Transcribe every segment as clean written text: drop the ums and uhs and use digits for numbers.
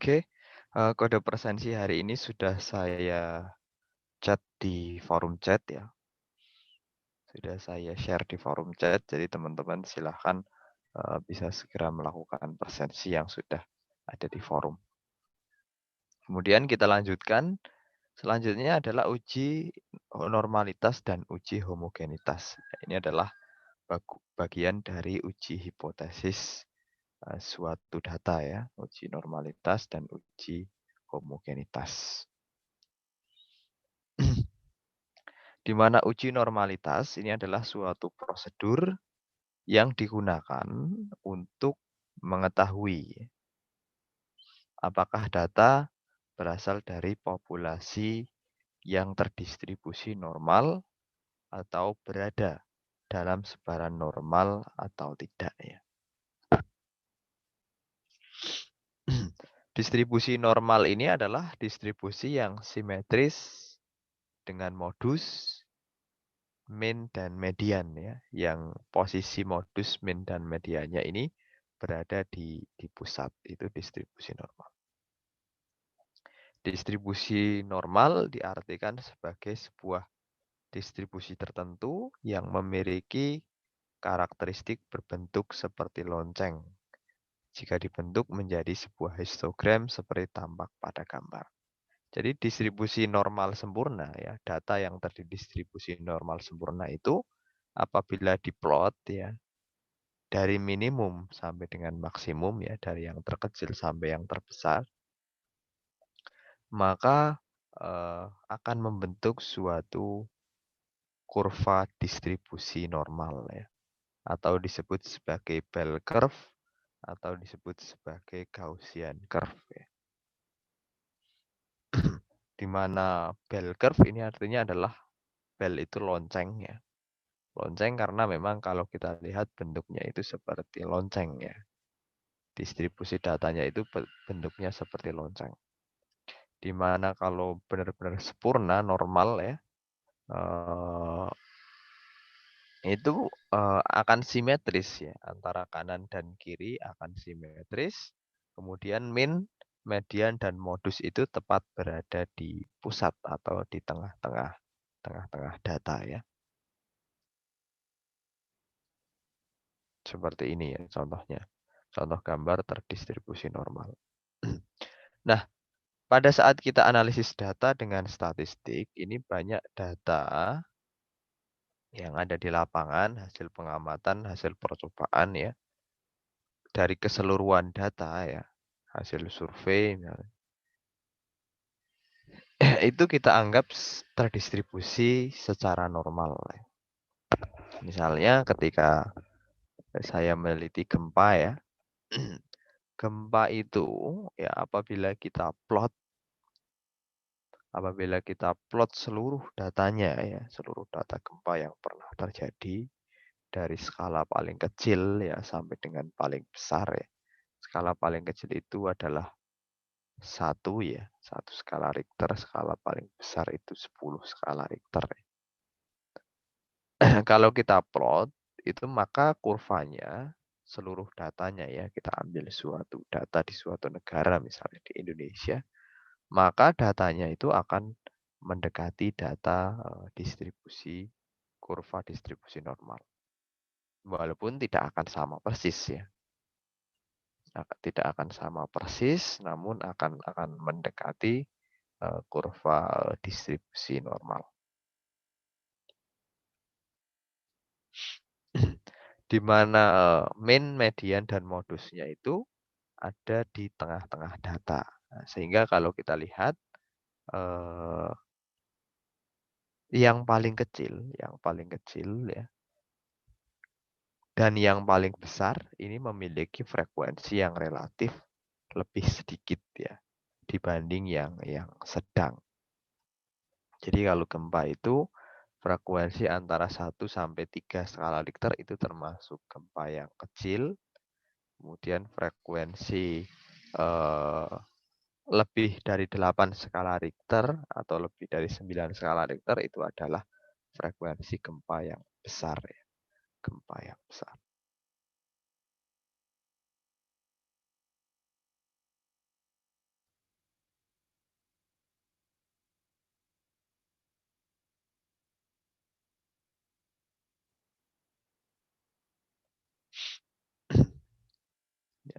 Oke, kode presensi hari ini sudah saya chat di forum chat ya, sudah saya share di forum chat, jadi teman-teman silahkan bisa segera melakukan presensi yang sudah ada di forum. Kemudian kita lanjutkan, selanjutnya adalah uji normalitas dan uji homogenitas. Ini adalah bagian dari uji hipotesis suatu data ya, uji normalitas dan uji homogenitas. Di mana uji normalitas ini adalah suatu prosedur yang digunakan untuk mengetahui apakah data berasal dari populasi yang terdistribusi normal atau berada dalam sebaran normal atau tidak ya. Distribusi normal ini adalah distribusi yang simetris dengan modus min dan median ya, yang posisi modus min dan mediannya ini berada di pusat, itu distribusi normal. Distribusi normal diartikan sebagai sebuah distribusi tertentu yang memiliki karakteristik berbentuk seperti lonceng jika dibentuk menjadi sebuah histogram seperti tampak pada gambar. Jadi distribusi normal sempurna ya, data yang terdistribusi normal sempurna itu apabila diplot ya dari minimum sampai dengan maksimum ya, dari yang terkecil sampai yang terbesar, maka akan membentuk suatu kurva distribusi normal ya, atau disebut sebagai bell curve atau disebut sebagai Gaussian curve ya. Di mana bell curve ini artinya adalah bell itu lonceng ya. Lonceng karena memang kalau kita lihat bentuknya itu seperti lonceng ya. Distribusi datanya itu bentuknya seperti lonceng. Di mana kalau benar-benar sempurna, normal ya, itu akan simetris ya, antara kanan dan kiri akan simetris. Kemudian min, median, dan modus itu tepat berada di pusat atau di tengah-tengah data ya. Seperti ini ya contohnya. Contoh gambar terdistribusi normal. Nah, pada saat kita analisis data dengan statistik, ini banyak data yang ada di lapangan, hasil pengamatan, hasil percobaan ya, dari keseluruhan data ya, hasil survei misalnya. Itu kita anggap terdistribusi secara normal. Ya. Misalnya ketika saya meneliti gempa ya, gempa itu ya apabila kita plot seluruh datanya ya, seluruh data gempa yang pernah terjadi dari skala paling kecil ya sampai dengan paling besar ya. Skala paling kecil itu adalah 1 ya, 1 skala Richter, skala paling besar itu 10 skala Richter. Kalau kita plot itu maka kurvanya seluruh datanya ya, kita ambil suatu data di suatu negara misalnya di Indonesia, maka datanya itu akan mendekati data kurva distribusi normal. Walaupun tidak akan sama persis ya. Tidak akan sama persis, namun akan mendekati kurva distribusi normal. Di mana min, median, dan modusnya itu ada di tengah-tengah data. Nah, sehingga kalau kita lihat yang paling kecil ya, dan yang paling besar ini memiliki frekuensi yang relatif lebih sedikit ya dibanding yang sedang. Jadi kalau gempa itu frekuensi antara 1 sampai 3 skala Richter itu termasuk gempa yang kecil. Kemudian frekuensi lebih dari 8 skala Richter atau lebih dari 9 skala Richter itu adalah frekuensi gempa yang besar ya. Gempa yang besar.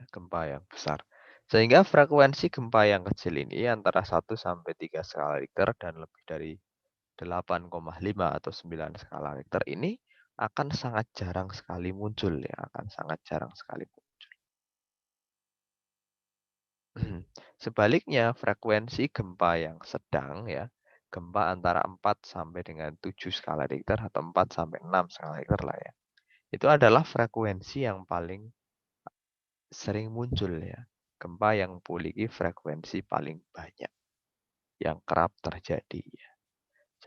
gempa yang besar. Sehingga frekuensi gempa yang kecil ini antara 1 sampai 3 skala Richter dan lebih dari 8,5 atau 9 skala Richter ini akan sangat jarang sekali muncul ya, akan sangat jarang sekali muncul. Sebaliknya, frekuensi gempa yang sedang ya, gempa antara 4 sampai dengan 7 skala Richter atau 4 sampai 6 skala Richter lah ya. Itu adalah frekuensi yang paling sering muncul ya. Gempa yang memiliki frekuensi paling banyak yang kerap terjadi ya.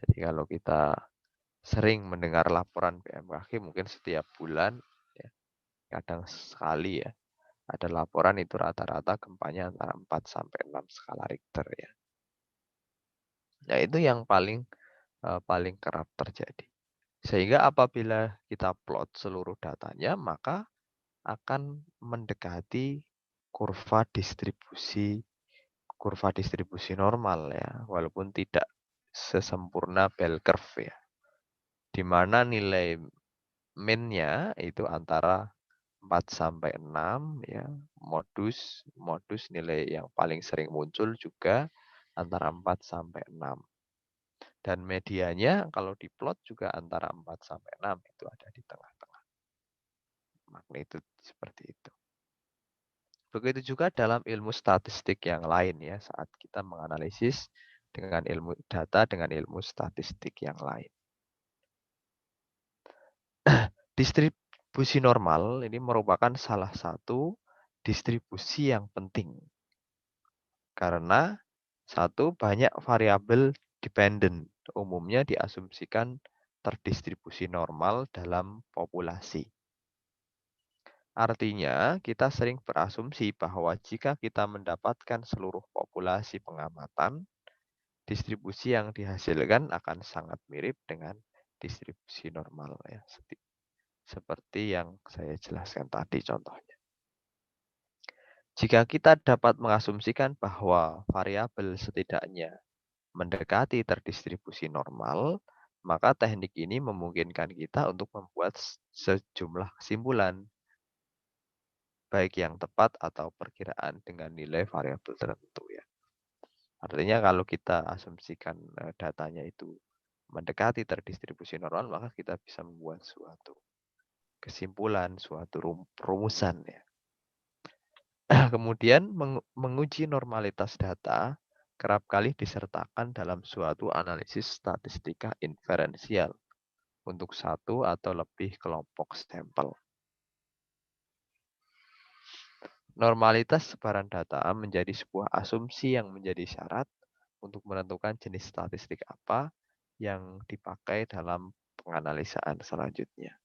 Jadi kalau kita sering mendengar laporan BMKG mungkin setiap bulan ya, kadang sekali ya, ada laporan itu rata-rata gempanya antara 4 sampai 6 skala Richter ya. Nah, itu yang paling kerap terjadi. Sehingga apabila kita plot seluruh datanya, maka akan mendekati kurva distribusi normal ya, walaupun tidak sesempurna bell curve ya. Di mana nilai min-nya itu antara 4 sampai 6 ya. Modus nilai yang paling sering muncul juga antara 4 sampai 6. Dan medianya kalau diplot juga antara 4 sampai 6 itu ada di tengah-tengah. Magnitude seperti itu. Begitu juga dalam ilmu statistik yang lain ya, saat kita menganalisis dengan ilmu data dengan ilmu statistik yang lain. Distribusi normal ini merupakan salah satu distribusi yang penting. Karena satu, banyak variabel dependent umumnya diasumsikan terdistribusi normal dalam populasi. Artinya, kita sering berasumsi bahwa jika kita mendapatkan seluruh populasi pengamatan, distribusi yang dihasilkan akan sangat mirip dengan distribusi normal ya. Seperti yang saya jelaskan tadi contohnya. Jika kita dapat mengasumsikan bahwa variabel setidaknya mendekati terdistribusi normal, maka teknik ini memungkinkan kita untuk membuat sejumlah kesimpulan baik yang tepat atau perkiraan dengan nilai variabel tertentu ya. Artinya kalau kita asumsikan datanya itu mendekati terdistribusi normal, maka kita bisa membuat suatu kesimpulan, suatu rumusan ya. Kemudian menguji normalitas data kerap kali disertakan dalam suatu analisis statistika inferensial untuk satu atau lebih kelompok sampel. Normalitas sebaran data menjadi sebuah asumsi yang menjadi syarat untuk menentukan jenis statistik apa yang dipakai dalam penganalisaan selanjutnya.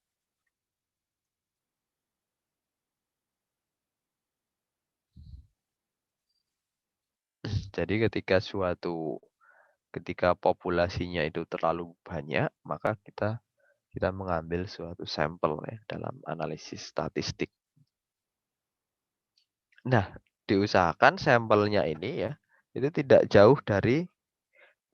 Jadi ketika populasinya itu terlalu banyak, maka kita mengambil suatu sampel ya dalam analisis statistik. Nah, diusahakan sampelnya ini ya itu tidak jauh dari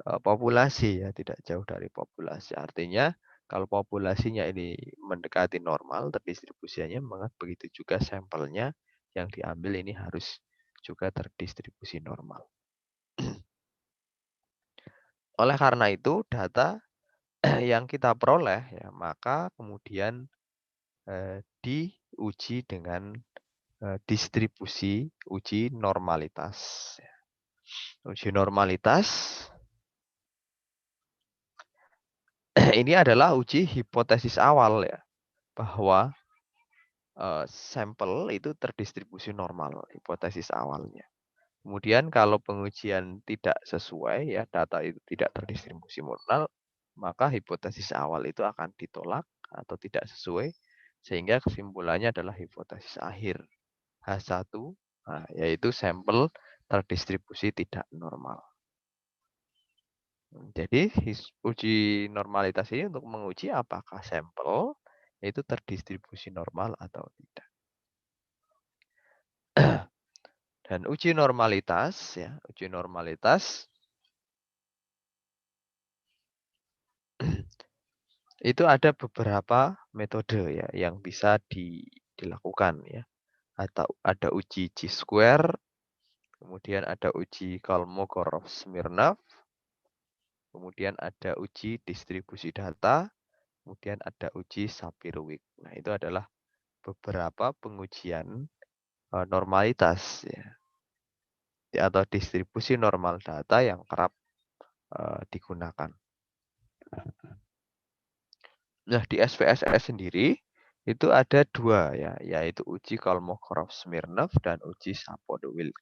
populasi ya, tidak jauh dari populasi. Artinya kalau populasinya ini mendekati normal terdistribusinya, maka begitu juga sampelnya yang diambil ini harus juga terdistribusi normal. Oleh karena itu, data yang kita peroleh ya, maka kemudian diuji dengan uji normalitas. Uji normalitas ini adalah uji hipotesis awal ya, bahwa sampel itu terdistribusi normal, hipotesis awalnya. Kemudian kalau pengujian tidak sesuai ya, data itu tidak terdistribusi normal, maka hipotesis awal itu akan ditolak atau tidak sesuai, sehingga kesimpulannya adalah hipotesis akhir H1, yaitu sampel terdistribusi tidak normal. Jadi uji normalitas ini untuk menguji apakah sampel itu terdistribusi normal atau tidak. Dan uji normalitas ya, uji normalitas itu ada beberapa metode ya yang bisa dilakukan ya. atau ada uji Chi-square, kemudian ada uji Kolmogorov-Smirnov, kemudian ada uji distribusi data, kemudian ada uji Sapir-Whorf. Nah, itu adalah beberapa pengujian normalitas ya, atau distribusi normal data yang kerap digunakan. Nah, di SPSS sendiri itu ada dua ya, yaitu uji Kolmogorov-Smirnov dan uji Sapir-Whorf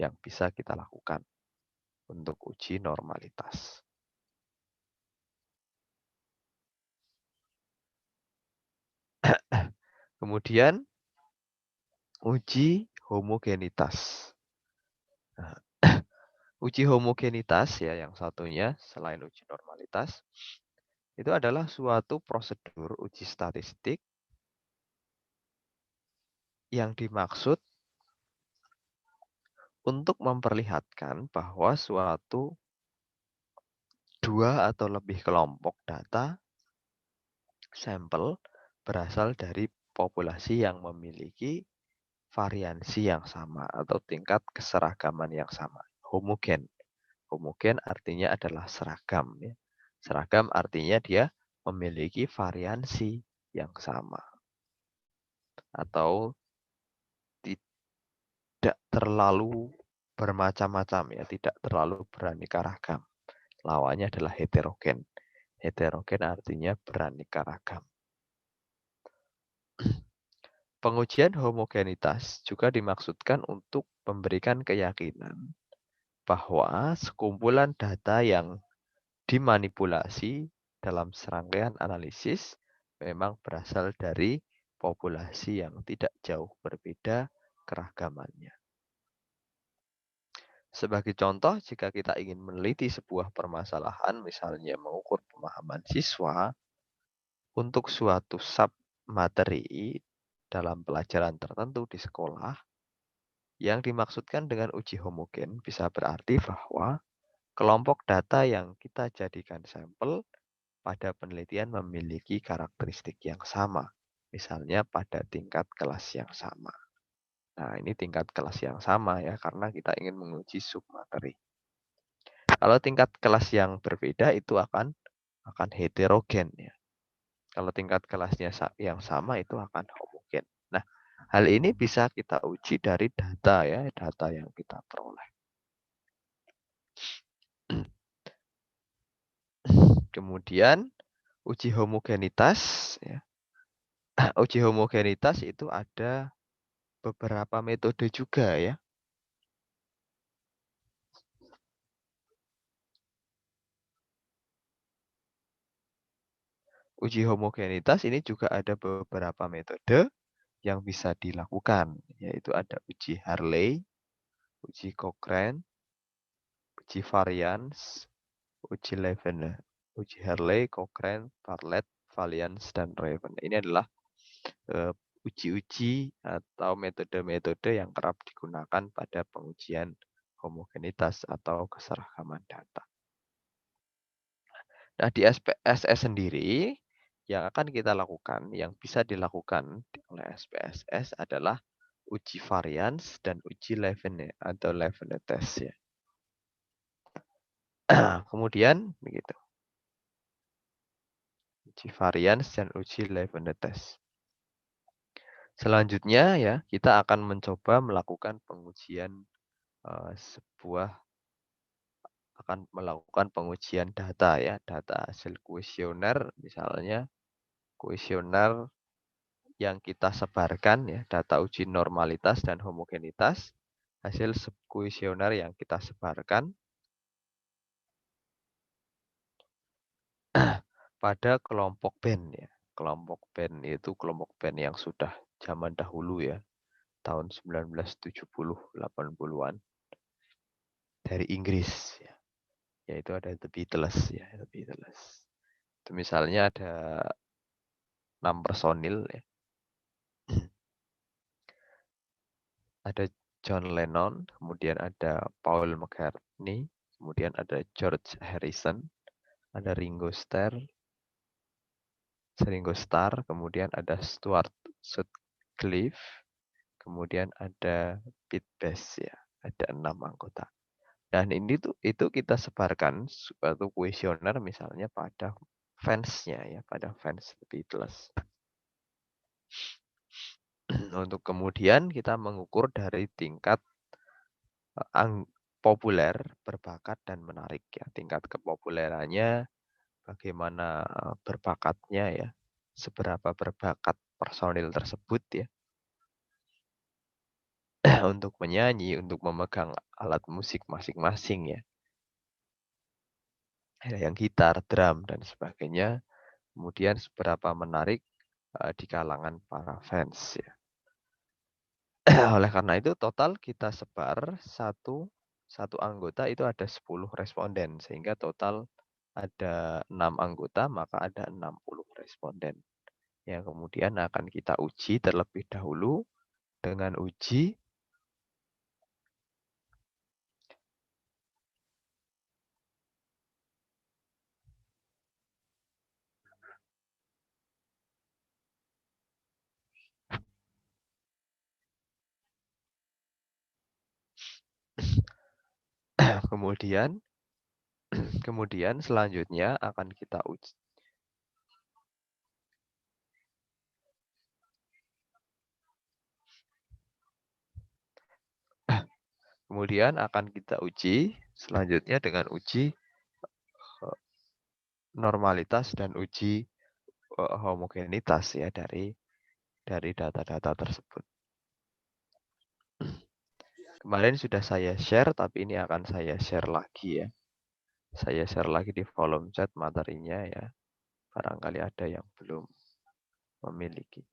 yang bisa kita lakukan untuk uji normalitas. Kemudian uji homogenitas. Nah, uji homogenitas ya yang satunya selain uji normalitas itu adalah suatu prosedur uji statistik yang dimaksud untuk memperlihatkan bahwa suatu dua atau lebih kelompok data sampel berasal dari populasi yang memiliki variansi yang sama atau tingkat keseragaman yang sama, homogen. Homogen artinya adalah seragam ya. Seragam artinya dia memiliki variansi yang sama atau tidak terlalu bermacam-macam ya, tidak terlalu beraneka ragam. Lawannya adalah heterogen. Heterogen artinya beraneka ragam. Pengujian homogenitas juga dimaksudkan untuk memberikan keyakinan bahwa sekumpulan data yang dimanipulasi dalam serangkaian analisis memang berasal dari populasi yang tidak jauh berbeda keragamannya. Sebagai contoh, jika kita ingin meneliti sebuah permasalahan, misalnya mengukur pemahaman siswa untuk suatu sub materi dalam pelajaran tertentu di sekolah, yang dimaksudkan dengan uji homogen bisa berarti bahwa kelompok data yang kita jadikan sampel pada penelitian memiliki karakteristik yang sama, misalnya pada tingkat kelas yang sama. Nah, ini tingkat kelas yang sama ya, karena kita ingin menguji submateri. Kalau tingkat kelas yang berbeda itu akan heterogen ya. Kalau tingkat kelasnya yang sama itu akan homogen. Nah, hal ini bisa kita uji dari data ya, data yang kita peroleh. Kemudian uji homogenitas ya. Uji homogenitas itu ada beberapa metode juga ya. Uji homogenitas ini juga ada beberapa metode yang bisa dilakukan, yaitu ada uji Hartley, uji Cochrane, uji variance, uji Levene. Uji Hartley, Cochrane, Bartlett, Valiance, dan Raven. Ini adalah uji-uji atau metode-metode yang kerap digunakan pada pengujian homogenitas atau keseragaman data. Nah, di SPSS sendiri yang akan kita lakukan, yang bisa dilakukan oleh SPSS adalah uji variance dan uji Levene atau Levene test ya. Kemudian begitu. Uji variance dan uji Levene test. Selanjutnya ya, kita akan mencoba melakukan pengujian akan melakukan pengujian data ya, data hasil kuesioner misalnya kuesioner yang kita sebarkan ya, data uji normalitas dan homogenitas, hasil kuesioner yang kita sebarkan pada kelompok band ya. Kelompok band itu kelompok band yang sudah zaman dahulu ya, tahun 1970-80-an dari Inggris ya. Yaitu ada The Beatles ya, The Beatles. Itu misalnya ada 6 personil ya. Ada John Lennon, kemudian ada Paul McCartney, kemudian ada George Harrison, ada Ringo Starr, kemudian ada Stuart Sutcliffe, kemudian ada pit bass ya, ada 6 anggota. Dan ini tuh itu kita sebarkan suatu kuesioner misalnya pada fansnya ya, pada fans The Beatles. Untuk kemudian kita mengukur dari tingkat populer, berbakat, dan menarik ya. Tingkat kepopulerannya, bagaimana berbakatnya ya, seberapa berbakat personil tersebut ya, untuk menyanyi, untuk memegang alat musik masing-masing ya. Ada yang gitar, drum, dan sebagainya. Kemudian seberapa menarik di kalangan para fans ya. Oleh karena itu total kita sebar satu anggota itu ada 10 responden sehingga total ada 6 anggota maka ada 60 responden. Yang kemudian akan kita uji terlebih dahulu dengan uji kemudian kemudian selanjutnya akan kita uji. Kemudian akan kita uji selanjutnya dengan uji normalitas dan uji homogenitas ya dari data-data tersebut. Kemarin sudah saya share, tapi ini akan saya share lagi ya. Saya share lagi di volume chat materinya ya. Barangkali ada yang belum memiliki.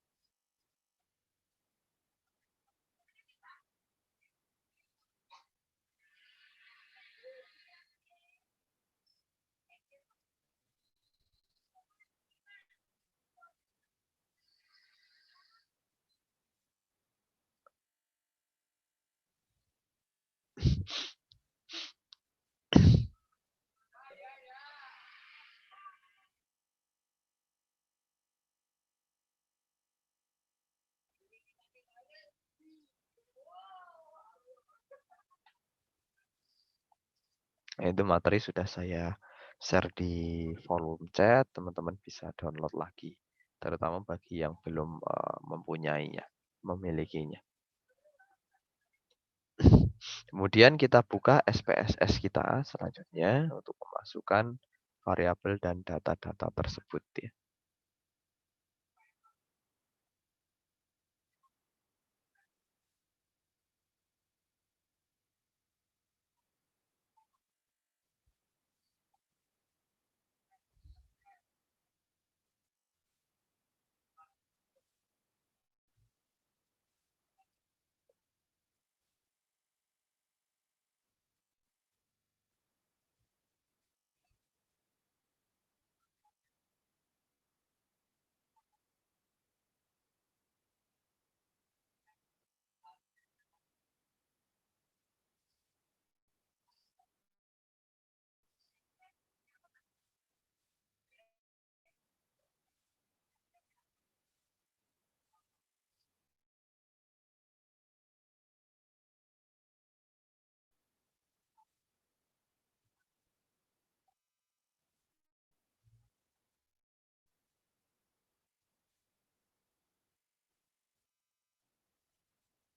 Nah, itu materi sudah saya share di volume chat, teman-teman bisa download lagi. Terutama bagi yang belum mempunyainya, memilikinya. Kemudian kita buka SPSS kita selanjutnya untuk memasukkan variabel dan data-data tersebut ya.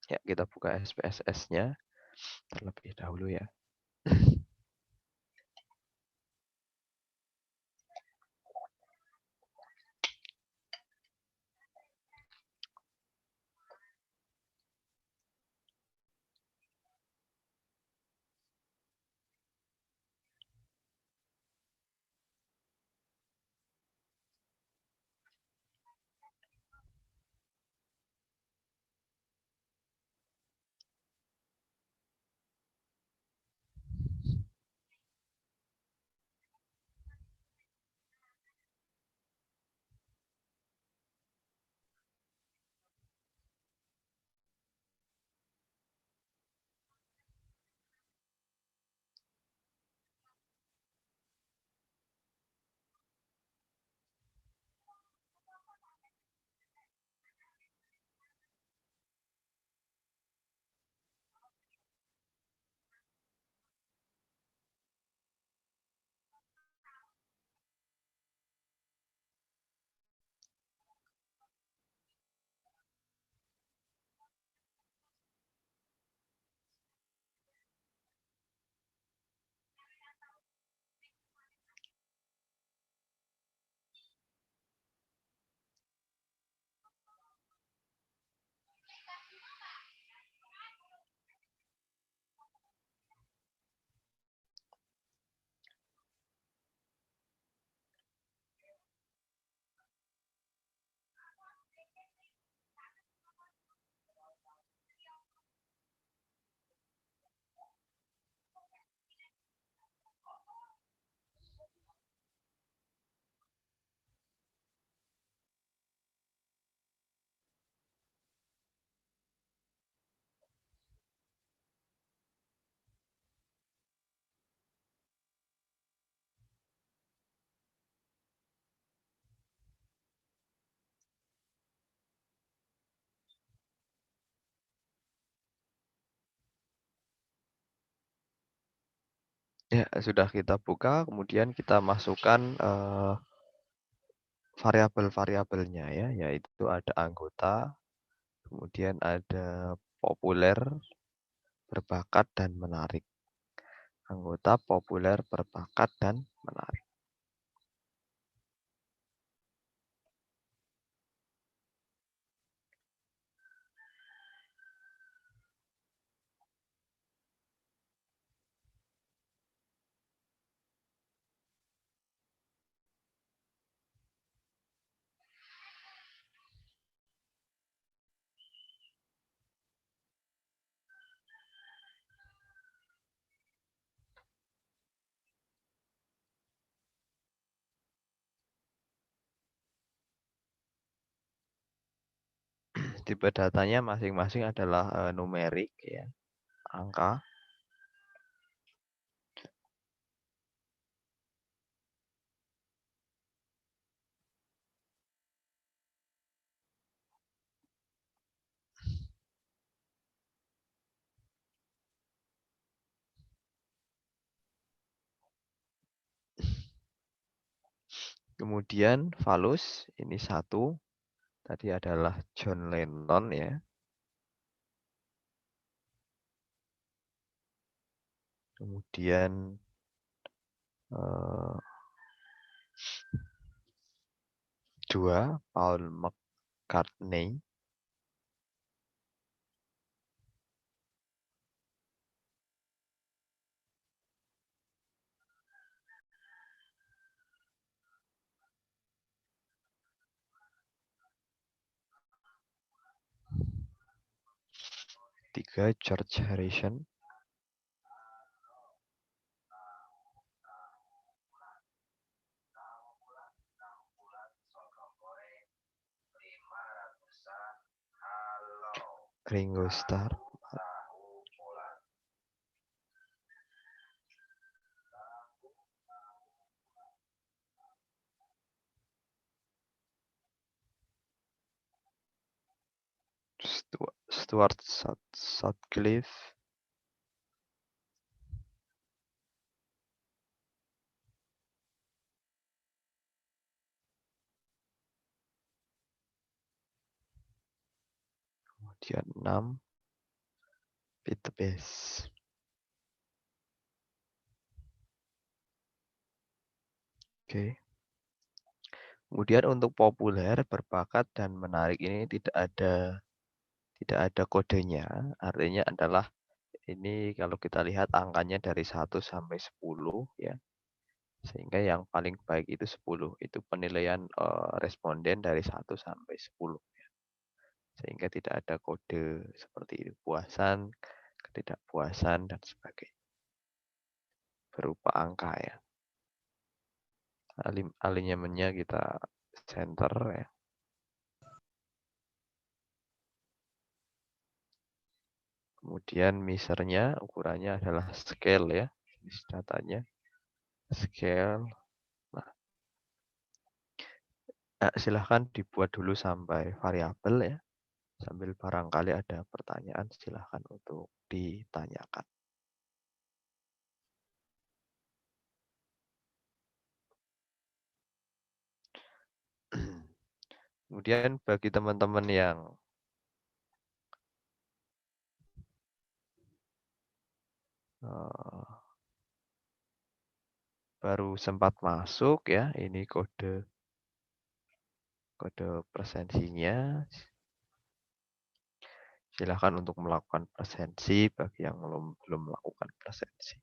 Ya, kita buka SPSS-nya terlebih dahulu ya. Ya, sudah kita buka, kemudian kita masukkan, variabel-variabelnya ya, yaitu ada anggota, kemudian ada populer, berbakat, dan menarik. Anggota, populer, berbakat, dan menarik. Tipe datanya masing-masing adalah numerik ya, angka. Kemudian Falus ini satu, tadi adalah John Lennon ya. Kemudian eh, dua Paul McCartney. Tiga George Harrison. Ringo Starr. Stuart Sutcliffe. Kemudian 6 Pete Best. Oke. Kemudian untuk populer, berbakat, dan menarik ini tidak ada kodenya. Artinya adalah ini kalau kita lihat angkanya dari 1 sampai 10 ya. Sehingga yang paling baik itu 10. Itu penilaian responden dari 1 sampai 10 ya. Sehingga tidak ada kode seperti itu, puasan, ketidakpuasan, dan sebagainya. Berupa angka ya. Alignmentnya kita center ya. Kemudian measurnya ukurannya adalah scale ya. Jenis datanya scale. Nah, silahkan dibuat dulu sampai variabel ya. Sambil barangkali ada pertanyaan, silahkan untuk ditanyakan. Kemudian bagi teman-teman yang baru sempat masuk ya, ini kode presensinya. Silahkan untuk melakukan presensi bagi yang belum melakukan presensi.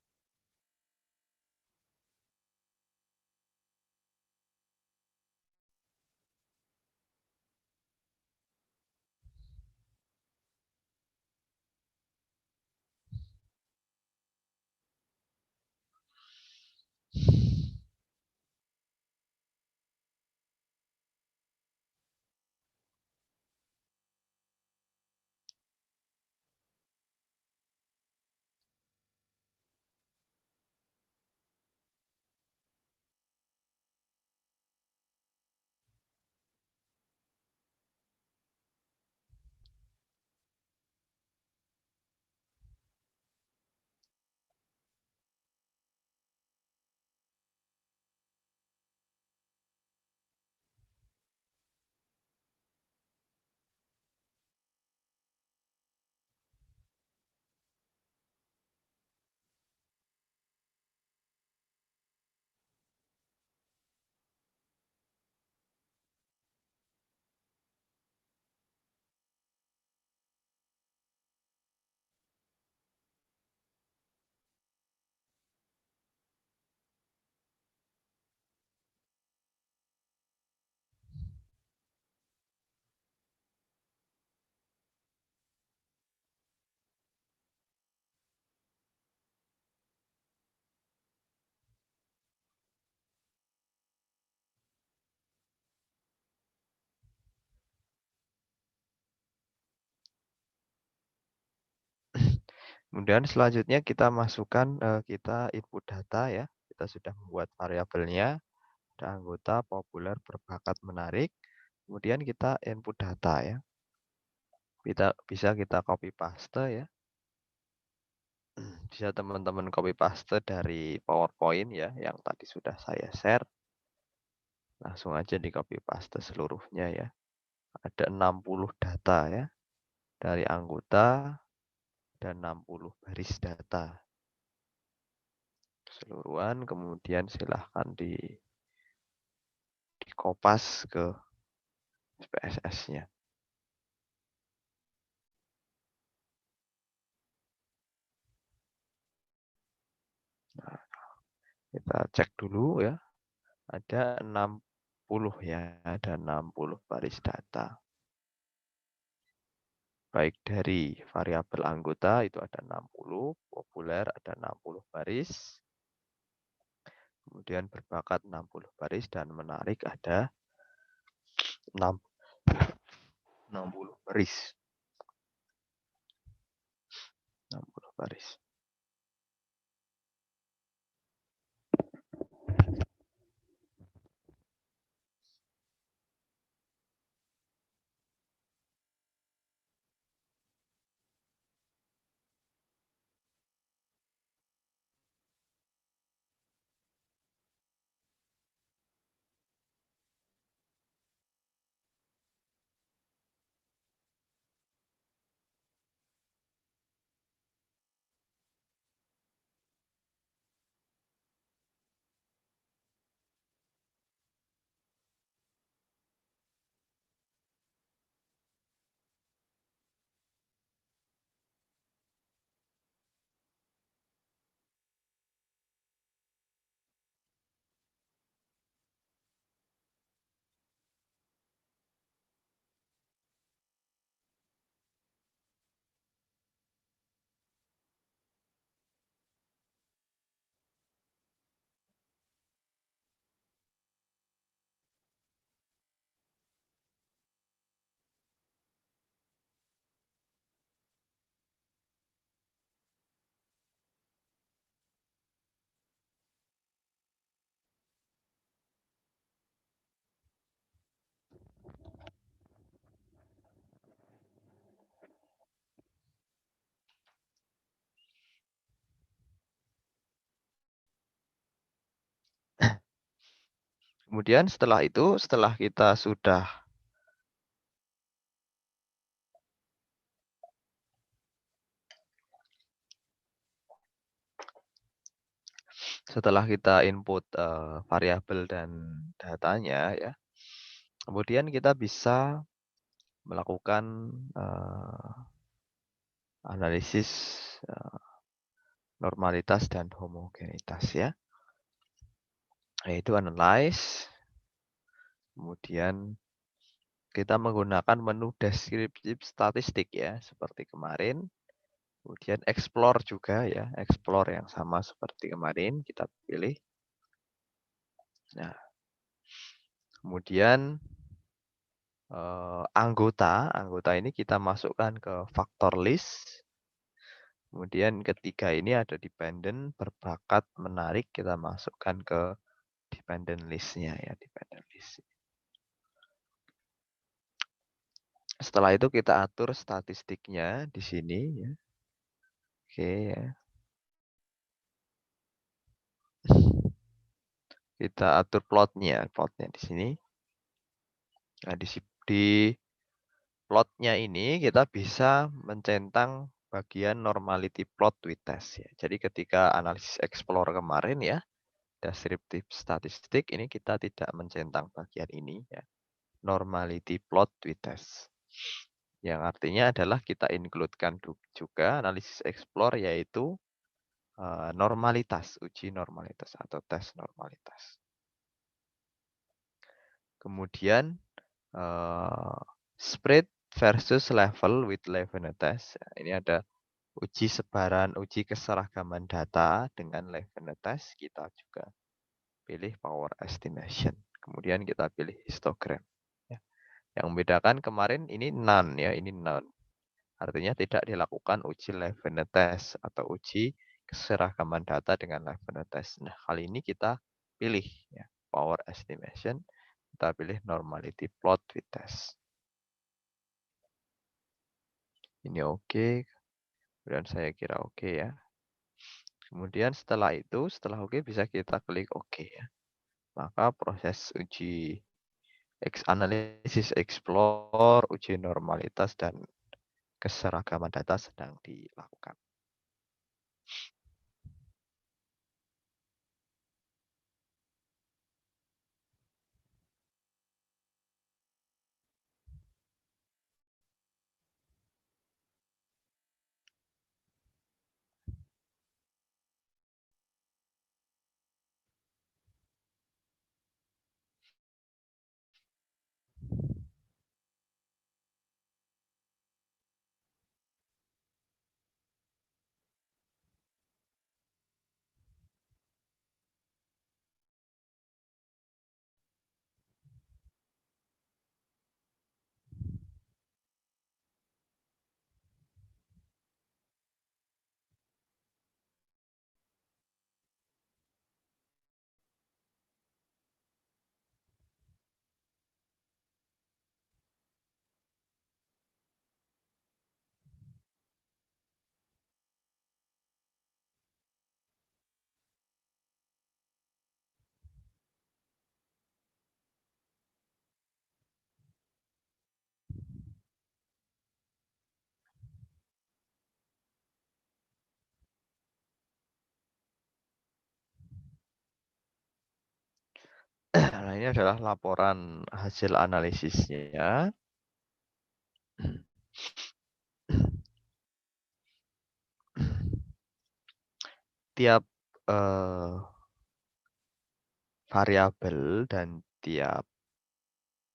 Kemudian selanjutnya kita masukkan, kita input data ya, kita sudah membuat variabelnya, ada anggota, populer, berbakat, menarik, kemudian kita input data ya. Bisa kita copy paste ya, bisa teman-teman copy paste dari PowerPoint ya, yang tadi sudah saya share, langsung aja di copy paste seluruhnya ya. Ada 60 data ya, dari anggota dan 60 baris data keseluruhan, kemudian silahkan dikopas ke SPSS-nya. Nah, kita cek dulu ya, ada 60 ya, ada 60 baris data. Baik dari variabel anggota itu ada 60, populer ada 60 baris, kemudian berbakat 60 baris, dan menarik ada 60 baris. 60 baris. Kemudian setelah itu, setelah kita input variabel dan datanya ya, kemudian kita bisa melakukan analisis normalitas dan homogenitas ya, yaitu analyze, kemudian kita menggunakan menu deskriptif statistik ya, seperti kemarin. Kemudian explore juga ya, explore yang sama seperti kemarin kita pilih. Nah, kemudian anggota ini kita masukkan ke faktor list. Kemudian ketiga ini ada dependent, berbakat, menarik, kita masukkan ke dependent list-nya ya, dependent list. Setelah itu kita atur statistiknya di sini ya. Oke ya. Kita atur plotnya di sini. Nah, di plotnya ini kita bisa mencentang bagian normality plot with test ya. Jadi ketika analisis explore kemarin ya, deskriptif statistik ini kita tidak mencentang bagian ini ya. Normality plot with test. Yang artinya adalah kita include-kan juga analisis explore, yaitu normalitas, uji normalitas atau tes normalitas. Kemudian spread versus level with Leibniz. Ini ada uji sebaran, uji keseragaman data dengan Leibniz. Kita juga pilih power estimation. Kemudian kita pilih histogram. Ya. Yang membedakan kemarin ini none ya, ini none. Artinya tidak dilakukan uji Leibniz test atau uji keseragaman data dengan Leibniz test. Nah, kali ini kita pilih ya, power estimation, kita pilih normality plot with test. Ini oke, kemudian saya kira oke ya. Kemudian setelah itu, setelah oke bisa kita klik oke ya. Maka proses uji analisis explore, uji normalitas, dan keseragaman data sedang dilakukan. Nah, ini adalah laporan hasil analisisnya. Tiap variabel dan tiap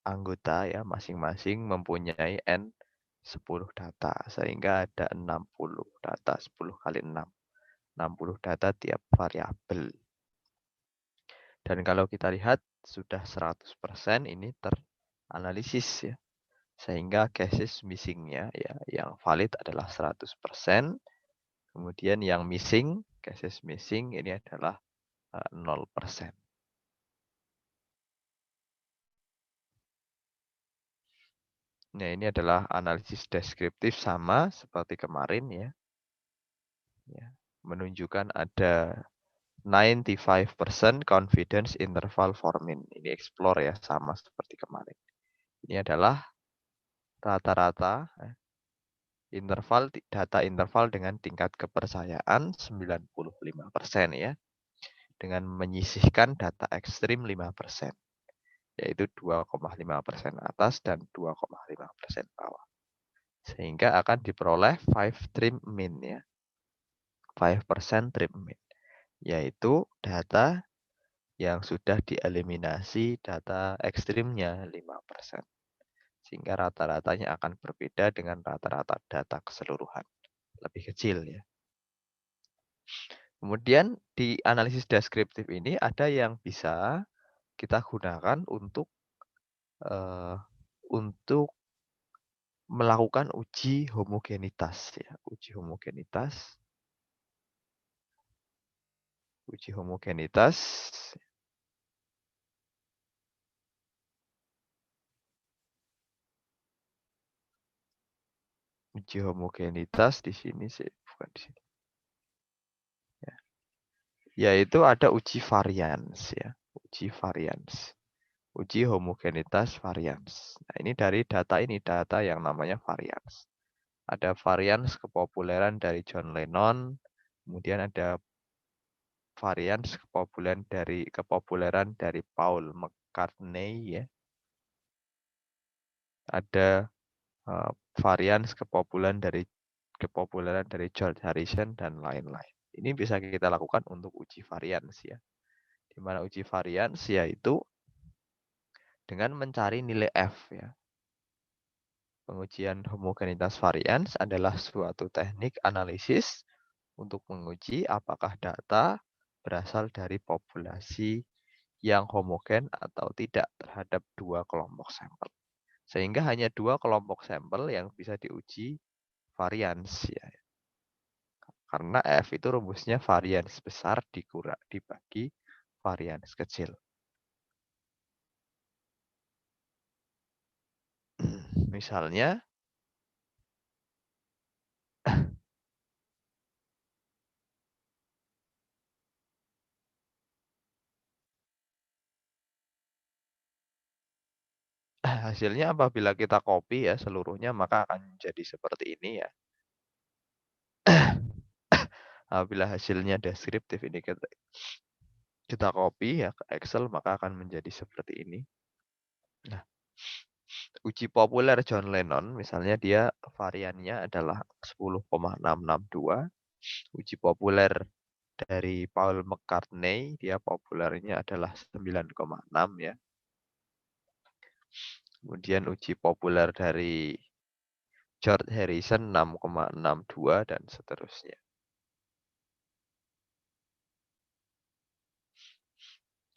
anggota ya masing-masing mempunyai N 10 data, sehingga ada 60 data, 10 kali 6. 60 data tiap variabel. Dan kalau kita lihat sudah 100% ini teranalisis ya. Sehingga cases missing-nya ya yang valid adalah 100%. Kemudian yang missing, cases missing ini adalah 0%. Nah, ini adalah analisis deskriptif sama seperti kemarin ya. Menunjukkan ada 95% confidence interval for mean. Ini explore ya, sama seperti kemarin. Ini adalah rata-rata data interval dengan tingkat kepercayaan 95% ya. Dengan menyisihkan data ekstrim 5%, yaitu 2,5% atas dan 2,5% bawah. Sehingga akan diperoleh 5 trim mean ya. 5% trim mean, yaitu data yang sudah dieliminasi data ekstrimnya 5%. Sehingga rata-ratanya akan berbeda dengan rata-rata data keseluruhan. Lebih kecil ya. Kemudian di analisis deskriptif ini ada yang bisa kita gunakan untuk melakukan uji homogenitas ya. Uji homogenitas. Uji homogenitas. Uji homogenitas di sini sih, bukan di sini. Ya. Yaitu ada uji varians ya. Uji varians. Uji homogenitas varians. Nah, ini dari data ini, data yang namanya varians. Ada varians kepopuleran dari John Lennon, kemudian ada varians kepopuleran dari Paul McCartney ya. Ada varians kepopuleran dari George Harrison dan lain-lain. Ini bisa kita lakukan untuk uji varians ya. Di mana uji varians yaitu dengan mencari nilai F ya. Pengujian homogenitas varians adalah suatu teknik analisis untuk menguji apakah data berasal dari populasi yang homogen atau tidak terhadap dua kelompok sampel. Sehingga hanya dua kelompok sampel yang bisa diuji varians ya. Karena F itu rumusnya varians besar dibagi varians kecil. Misalnya, hasilnya apabila kita copy ya seluruhnya maka akan jadi seperti ini ya. Apabila hasilnya deskriptif ini kita copy ya ke Excel maka akan menjadi seperti ini. Nah, uji populer John Lennon misalnya dia variannya adalah 10,662. Uji populer dari Paul McCartney dia populernya adalah 9,6 ya. Kemudian uji populer dari George Harrison 6,62 dan seterusnya.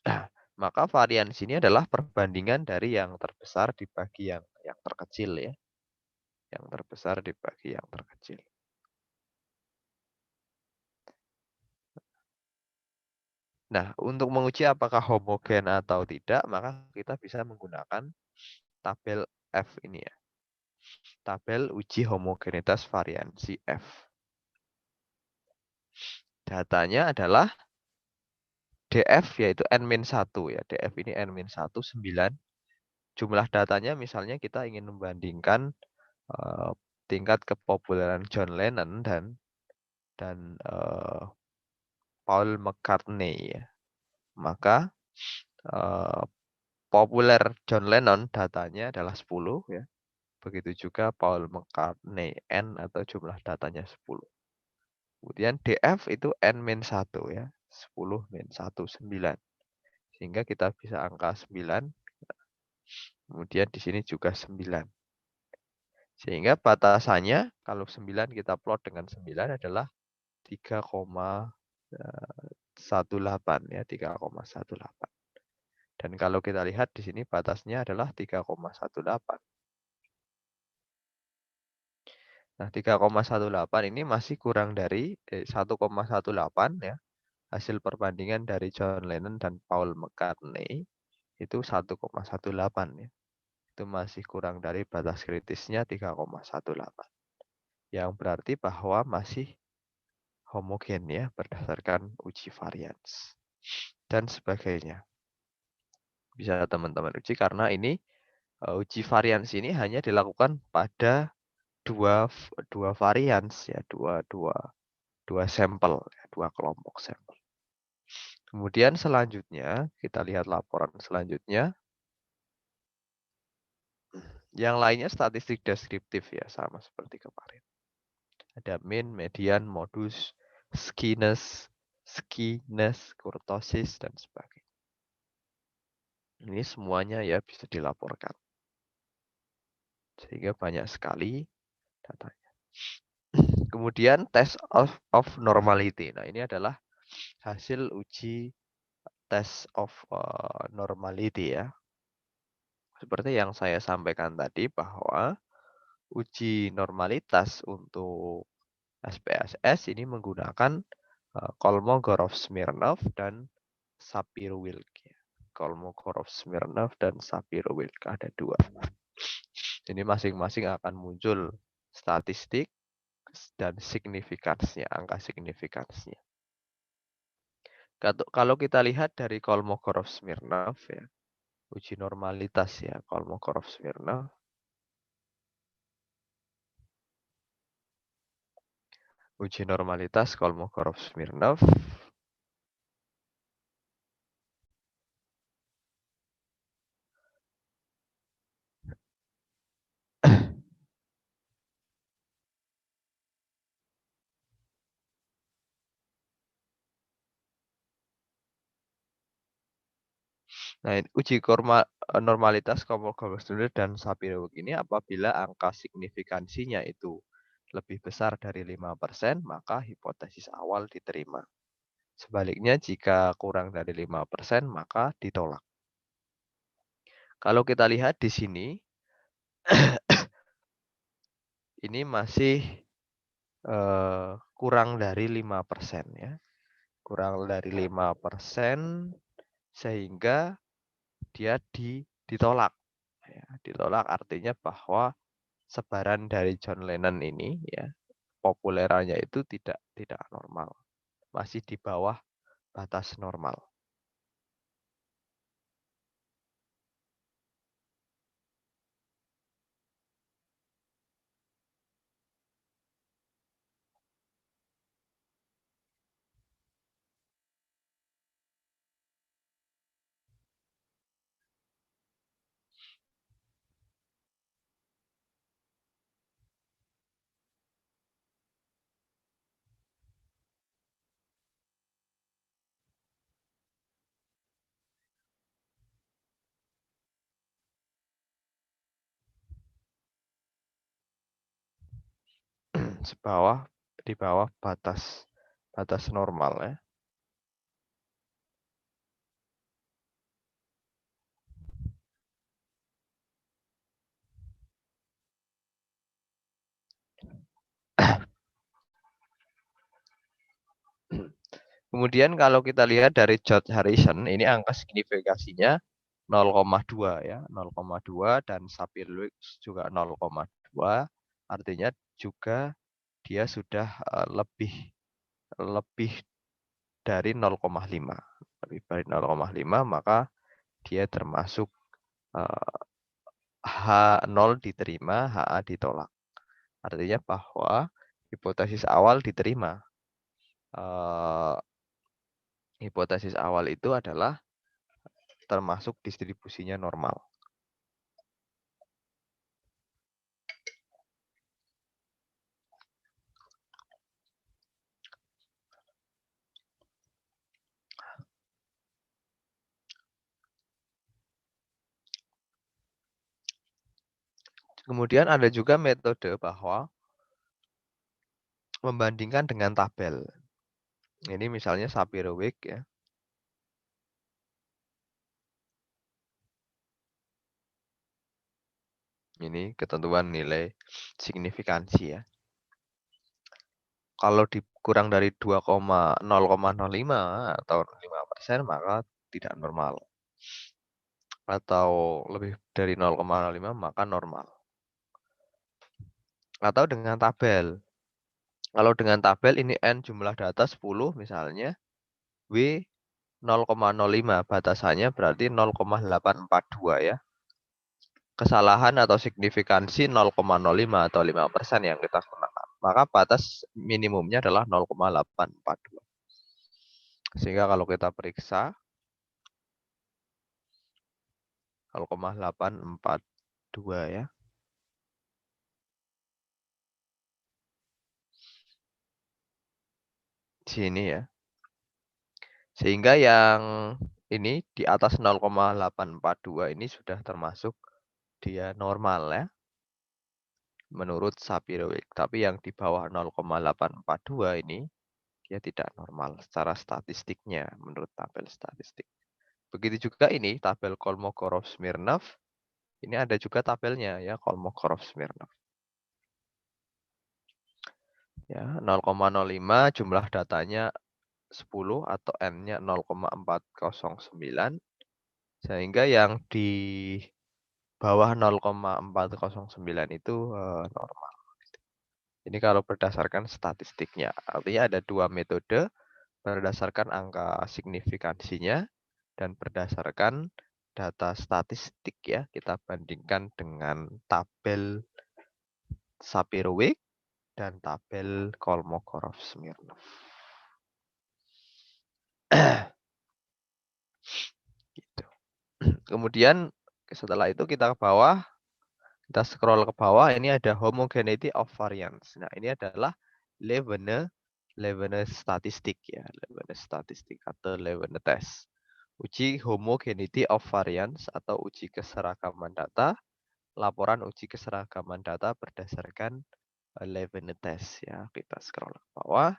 Nah, maka varian sini adalah perbandingan dari yang terbesar dibagi yang terkecil ya. Yang terbesar dibagi yang terkecil. Nah, untuk menguji apakah homogen atau tidak, maka kita bisa menggunakan tabel F ini ya. Tabel uji homogenitas variansi F. Datanya adalah DF yaitu N-1 ya. DF ini N-1 9. Jumlah datanya misalnya kita ingin membandingkan tingkat kepopuleran John Lennon dan Paul McCartney ya. Maka populer John Lennon datanya adalah 10 ya. Begitu juga Paul McCartney N atau jumlah datanya 10. Kemudian DF itu N-1 ya. 10 min 1 9. Sehingga kita bisa angka 9. Kemudian di sini juga 9. Sehingga batasannya kalau 9 kita plot dengan 9 adalah 3,18 ya, 3,18. Dan kalau kita lihat di sini batasnya adalah 3,18. Nah, 3,18 ini masih kurang dari 1,18 ya. Hasil perbandingan dari John Lennon dan Paul McCartney itu 1,18 ya. Itu masih kurang dari batas kritisnya 3,18. Yang berarti bahwa masih homogen ya berdasarkan uji varians dan sebagainya. Bisa teman-teman uji karena ini uji varians ini hanya dilakukan pada dua varians ya, dua sampel, ya, dua kelompok sampel. Kemudian selanjutnya kita lihat laporan selanjutnya. Yang lainnya statistik deskriptif ya, sama seperti kemarin. Ada mean, median, modus, skewness, kurtosis, dan sebagainya. Ini semuanya ya bisa dilaporkan. Sehingga banyak sekali datanya. Kemudian test of normality. Nah, ini adalah hasil uji test of normality ya. Seperti yang saya sampaikan tadi bahwa uji normalitas untuk SPSS ini menggunakan Kolmogorov-Smirnov dan Sapir-Whorf. Kolmogorov-Smirnov dan Sapir-Whorf ada dua. Ini masing-masing akan muncul statistik dan signifikansinya, angka signifikansinya. Kalau kita lihat dari Kolmogorov-Smirnov ya, uji normalitas ya Kolmogorov-Smirnov. Uji normalitas Kolmogorov-Smirnov. Nah, uji normalitas Kolmogorov-Smirnov dan Sapir-Whorf ini apabila angka signifikansinya itu lebih besar dari 5%, maka hipotesis awal diterima. Sebaliknya jika kurang dari 5%, maka ditolak. Kalau kita lihat di sini, ini masih kurang dari 5% ya. Kurang dari 5% sehingga dia ditolak. Ya, ditolak artinya bahwa sebaran dari John Lennon ini ya, populerannya itu tidak normal. Masih di bawah batas normal. Di bawah batas normal ya. Kemudian kalau kita lihat dari George Harrison, ini angka signifikasinya 0,2 ya, 0,2 dan Sapir-Whorf juga 0,2. Artinya juga dia sudah lebih lebih dari 0,5. Lebih dari 0,5 maka dia termasuk H0 diterima, HA ditolak. Artinya bahwa hipotesis awal diterima. Hipotesis awal itu adalah termasuk distribusinya normal. Kemudian ada juga metode bahwa membandingkan dengan tabel. Ini misalnya Sapir-Whorf ya. Ini ketentuan nilai signifikansi ya. Kalau kurang dari 0,05 atau 5% maka tidak normal. Atau lebih dari 0,05 maka normal. Atau dengan tabel. Kalau dengan tabel ini N jumlah data 10 misalnya, W 0,05 batasannya berarti 0,842 ya. Kesalahan atau signifikansi 0,05 atau 5% yang kita gunakan. Maka batas minimumnya adalah 0,842. Sehingga kalau kita periksa 0,842 ya. Sini ya. Sehingga yang ini di atas 0,842 ini sudah termasuk dia normal ya. Menurut Sapir-Whorf. Tapi yang di bawah 0,842 ini dia tidak normal secara statistiknya menurut tabel statistik. Begitu juga ini tabel Kolmogorov-Smirnov. Ini ada juga tabelnya ya Kolmogorov-Smirnov. Ya, 0,05 jumlah datanya 10 atau N-nya 0,409 sehingga yang di bawah 0,409 itu normal. Ini kalau berdasarkan statistiknya. Artinya ada dua metode berdasarkan angka signifikansinya dan berdasarkan data statistik ya. Kita bandingkan dengan tabel Sapir-Whorf dan tabel Kolmogorov-Smirnov. Gitu. Kemudian setelah itu kita ke bawah, kita scroll ke bawah, ini ada homogeneity of variance. Nah, ini adalah Levene statistik ya, Levene statistik atau Levene test. Uji homogeneity of variance atau uji keseragaman data, laporan uji keseragaman data berdasarkan Levene test ya. Kita scroll ke bawah.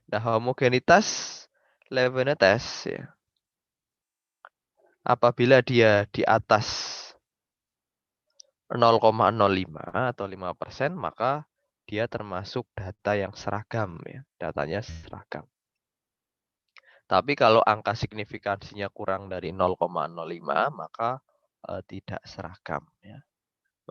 Nah, homogenitas Levene test ya. Apabila dia di atas 0,05 atau 5%, maka dia termasuk data yang seragam ya, datanya seragam. Tapi kalau angka signifikansinya kurang dari 0,05 maka tidak seragam ya.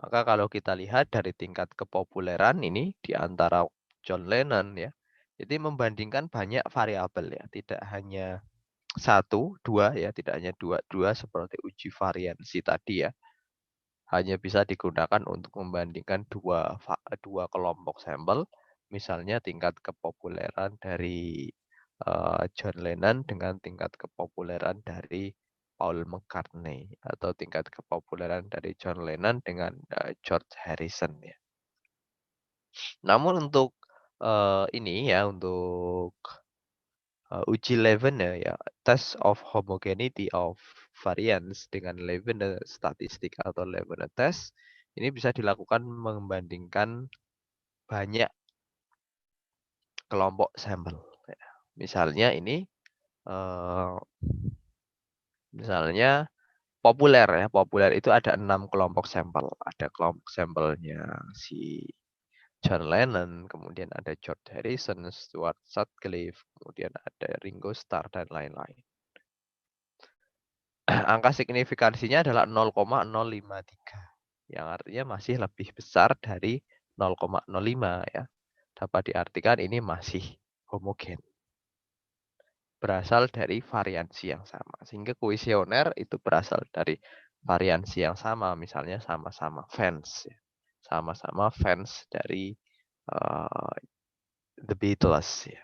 Maka kalau kita lihat dari tingkat kepopuleran ini di antara John Lennon ya, jadi membandingkan banyak variabel ya, tidak hanya satu, dua ya, tidak hanya dua seperti uji variansi tadi ya. Hanya bisa digunakan untuk membandingkan dua kelompok sampel, misalnya tingkat kepopuleran dari John Lennon dengan tingkat kepopuleran dari Paul McCartney atau tingkat kepopuleran dari John Lennon dengan George Harrison ya. Namun untuk ini ya untuk uji Levene ya, test of homogeneity of variance dengan Levene statistik atau Levene test ini bisa dilakukan membandingkan banyak kelompok sampel. Ya. Misalnya ini eh, misalnya populer ya, populer itu ada 6 kelompok sampel. Ada kelompok sampelnya si John Lennon, kemudian ada George Harrison, Stuart Sutcliffe, kemudian ada Ringo Starr dan lain-lain. Angka signifikansinya adalah 0,053 yang artinya masih lebih besar dari 0,05 ya. Dapat diartikan ini masih homogen. Berasal dari variansi yang sama. Sehingga kuesioner itu berasal dari variansi yang sama, misalnya sama-sama fans ya. Sama-sama fans dari The Beatles ya.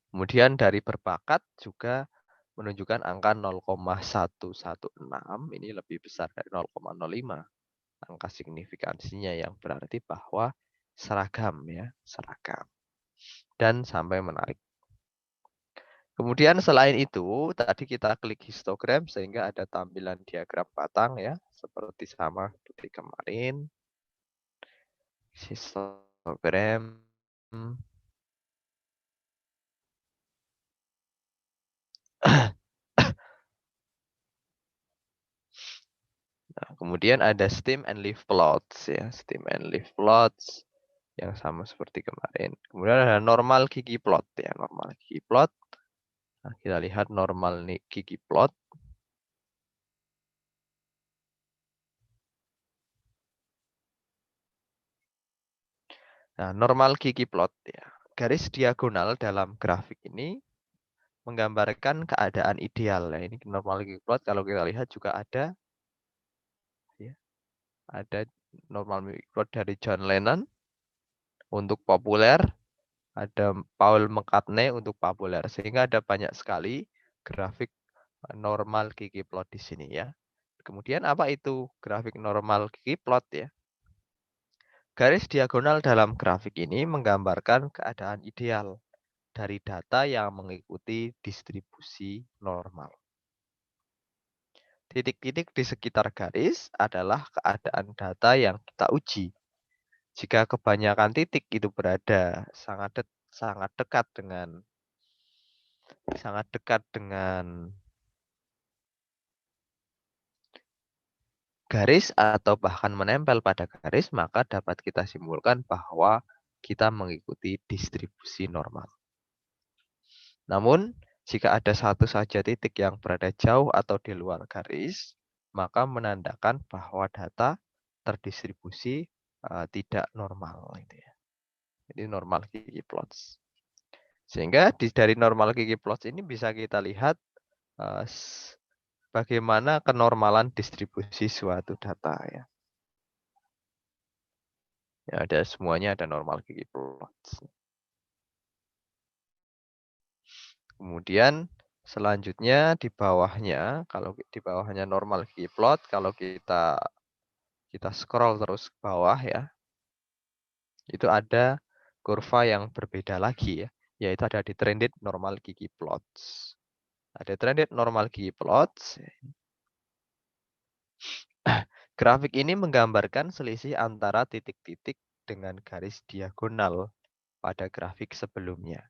Kemudian dari berbakat juga menunjukkan angka 0,116 ini lebih besar dari 0,05. Angka signifikansinya yang berarti bahwa seragam ya, seragam. Dan sampai menarik. Kemudian selain itu, tadi kita klik histogram sehingga ada tampilan diagram batang ya, seperti sama seperti kemarin. Histogram. Nah, kemudian ada stem and leaf plots ya, stem and leaf plots yang sama seperti kemarin. Kemudian ada normal gigi plot ya, normal gigi plot. Nah, kita lihat normal nih gigi plot. Nah, normal gigi plot ya. Garis diagonal dalam grafik ini menggambarkan keadaan ideal ya. Ini normal gigi plot kalau kita lihat juga ada ya. Ada normal gigi plot dari John Lennon untuk populer, ada Paul McCartney untuk populer. Sehingga ada banyak sekali grafik normal gigi plot di sini ya. Kemudian apa itu grafik normal gigi plot ya? Garis diagonal dalam grafik ini menggambarkan keadaan ideal dari data yang mengikuti distribusi normal. Titik-titik di sekitar garis adalah keadaan data yang kita uji. Jika kebanyakan titik itu berada sangat dekat dengan garis atau bahkan menempel pada garis, maka dapat kita simpulkan bahwa kita mengikuti distribusi normal. Namun, jika ada satu saja titik yang berada jauh atau di luar garis, maka menandakan bahwa data terdistribusi tidak normal. Gitu ya. Jadi normal gigi plots. Sehingga dari normal gigi plots ini bisa kita lihat bagaimana kenormalan distribusi suatu data ya. Ya, ada semuanya ada normal gigi plots. Kemudian selanjutnya di bawahnya, kalau di bawahnya normal gigi plot, kalau kita scroll terus ke bawah ya, itu ada kurva yang berbeda lagi ya, yaitu ada di trended normal gigi plots. Ada trended normal gigi plots. Grafik ini menggambarkan selisih antara titik-titik dengan garis diagonal pada grafik sebelumnya.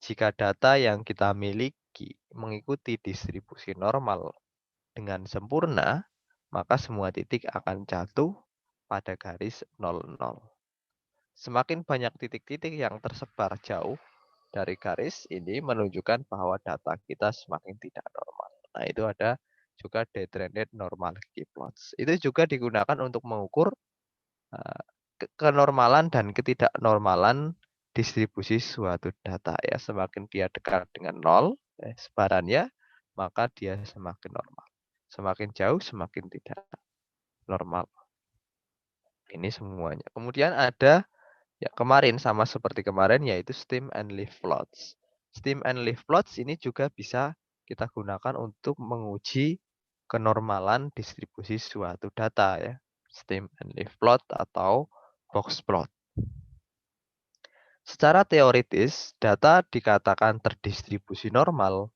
Jika data yang kita miliki mengikuti distribusi normal dengan sempurna, maka semua titik akan jatuh pada garis 00. Semakin banyak titik-titik yang tersebar jauh dari garis ini menunjukkan bahwa data kita semakin tidak normal. Nah, itu ada juga detrended normality plots. Itu juga digunakan untuk mengukur kenormalan dan ketidaknormalan distribusi suatu data ya. Semakin dia dekat dengan 0 sebarannya, maka dia semakin normal. Semakin jauh semakin tidak normal. Ini semuanya. Kemudian ada ya kemarin sama seperti kemarin yaitu stem and leaf plots. Stem and leaf plots ini juga bisa kita gunakan untuk menguji kenormalan distribusi suatu data ya. Stem and leaf plot atau box plot. Secara teoritis, data dikatakan terdistribusi normal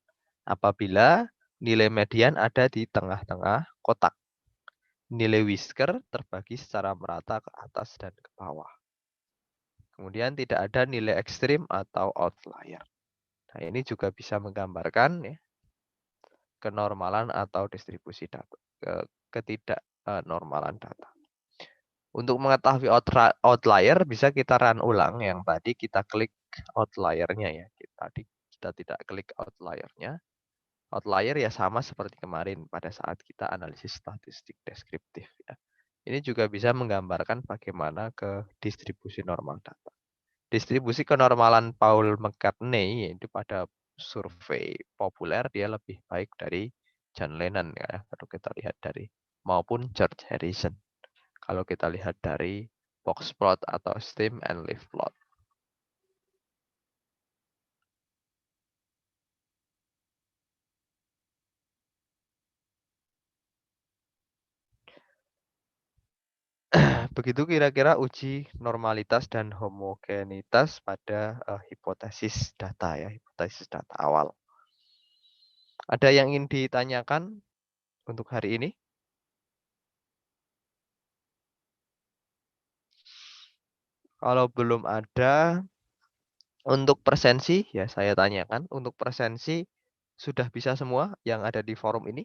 apabila nilai median ada di tengah-tengah kotak. Nilai whisker terbagi secara merata ke atas dan ke bawah. Kemudian tidak ada nilai ekstrim atau outlier. Nah, ini juga bisa menggambarkan ya, kenormalan atau distribusi data, ketidaknormalan data. Untuk mengetahui outlier bisa kita run ulang yang tadi kita klik outliernya ya. Tadi kita tidak klik outliernya. Outlier ya sama seperti kemarin pada saat kita analisis statistik deskriptif ya. Ini juga bisa menggambarkan bagaimana ke distribusi normal data. Distribusi kenormalan Paul McCartney yaitu pada survei populer dia lebih baik dari John Lennon ya kalau kita lihat dari maupun George Harrison. Kalau kita lihat dari box plot atau stem and leaf plot. Begitu kira-kira uji normalitas dan homogenitas pada hipotesis data ya, hipotesis data awal. Ada yang ingin ditanyakan untuk hari ini? Kalau belum ada, untuk presensi ya saya tanyakan, untuk presensi sudah bisa semua yang ada di forum ini?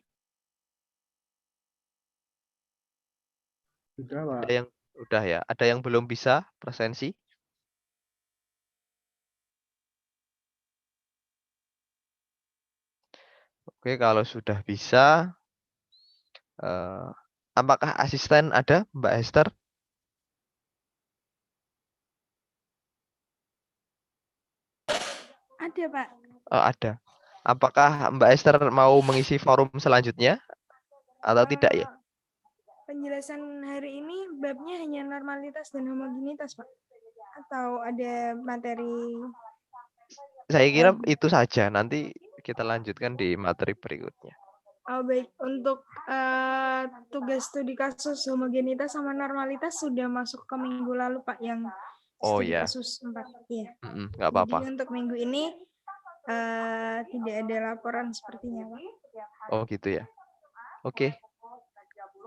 Sudah, Pak. Ada yang udah ya, ada yang belum bisa presensi? Oke, kalau sudah bisa, apakah asisten ada, Mbak Hester? Ada, Pak. Oh, ada. Apakah Mbak Hester mau mengisi forum selanjutnya atau tidak ya? Penjelasan hari ini babnya hanya normalitas dan homogenitas, Pak. Atau ada materi? Saya kira itu saja. Nanti kita lanjutkan di materi berikutnya. Oh, baik. Untuk tugas studi kasus homogenitas sama normalitas sudah masuk ke minggu lalu, Pak, yang studi kasus 4. Iya. Nggak apa-apa. Jadi untuk minggu ini tidak ada laporan sepertinya, Pak. Oh, gitu ya. Oke.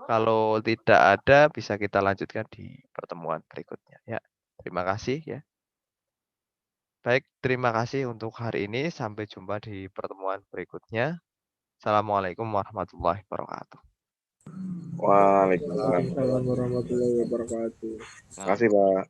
Kalau tidak ada, bisa kita lanjutkan di pertemuan berikutnya. Ya, terima kasih ya. Baik, terima kasih untuk hari ini. Sampai jumpa di pertemuan berikutnya. Assalamualaikum warahmatullahi wabarakatuh. Waalaikumsalam warahmatullahi wabarakatuh. Terima kasih, Pak.